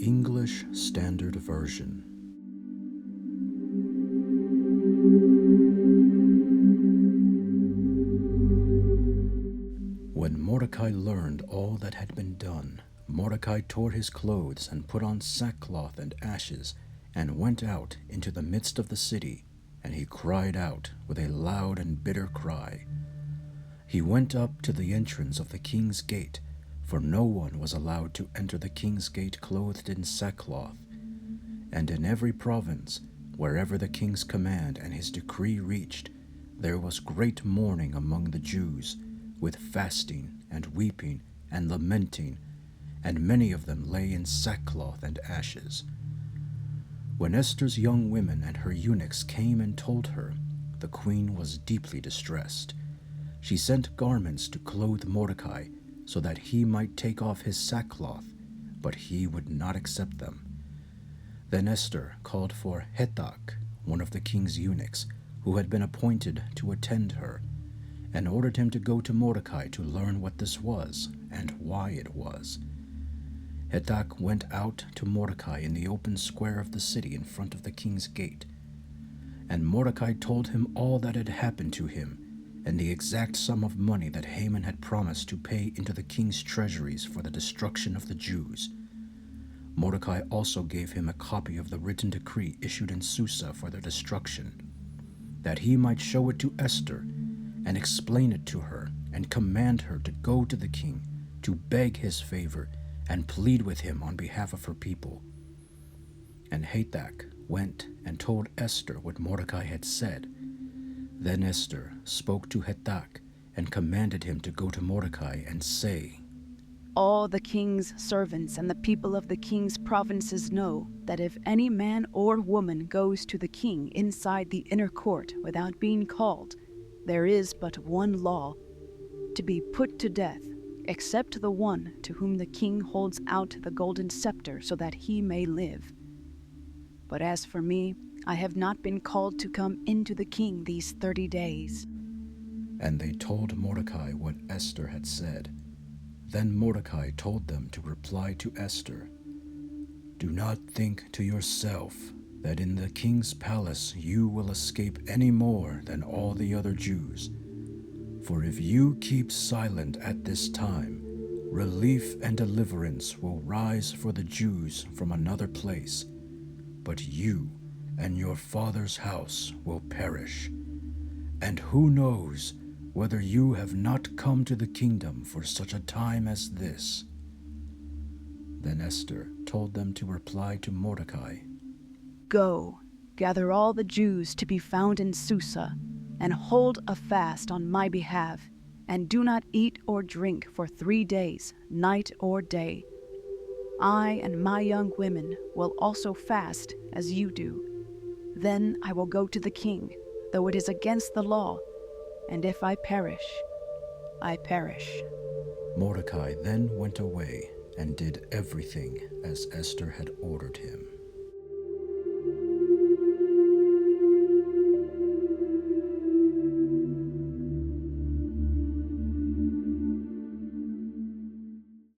English Standard Version. When Mordecai learned all that had been done, Mordecai tore his clothes and put on sackcloth and ashes, and went out into the midst of the city, and he cried out with a loud and bitter cry. He went up to the entrance of the king's gate, for no one was allowed to enter the king's gate clothed in sackcloth. And in every province, wherever the king's command and his decree reached, there was great mourning among the Jews, with fasting and weeping and lamenting, and many of them lay in sackcloth and ashes. When Esther's young women and her eunuchs came and told her, the queen was deeply distressed. She sent garments to clothe Mordecai, so that he might take off his sackcloth, but he would not accept them. Then Esther called for Hathach, one of the king's eunuchs, who had been appointed to attend her, and ordered him to go to Mordecai to learn what this was and why it was. Hathach went out to Mordecai in the open square of the city in front of the king's gate. And Mordecai told him all that had happened to him, and the exact sum of money that Haman had promised to pay into the king's treasuries for the destruction of the Jews. Mordecai also gave him a copy of the written decree issued in Susa for their destruction, that he might show it to Esther, and explain it to her, and command her to go to the king, to beg his favor, and plead with him on behalf of her people. And Hathach went and told Esther what Mordecai had said. Then Esther spoke to Hathach, and commanded him to go to Mordecai and say, "All the king's servants and the people of the king's provinces know that if any man or woman goes to the king inside the inner court without being called, there is but one law, to be put to death, except the one to whom the king holds out the golden scepter so that he may live. But as for me, I have not been called to come into the king these 30 days. And they told Mordecai what Esther had said. Then Mordecai told them to reply to Esther, "Do not think to yourself that in the king's palace you will escape any more than all the other Jews. For if you keep silent at this time, relief and deliverance will rise for the Jews from another place, but you and your father's house will perish. And who knows whether you have not come to the kingdom for such a time as this?" Then Esther told them to reply to Mordecai, Go, gather all the Jews to be found in Susa, and hold a fast on my behalf, and do not eat or drink for 3 days, night or day. I and my young women will also fast as you do. Then I will go to the king, though it is against the law, and if I perish, I perish." Mordecai then went away and did everything as Esther had ordered him.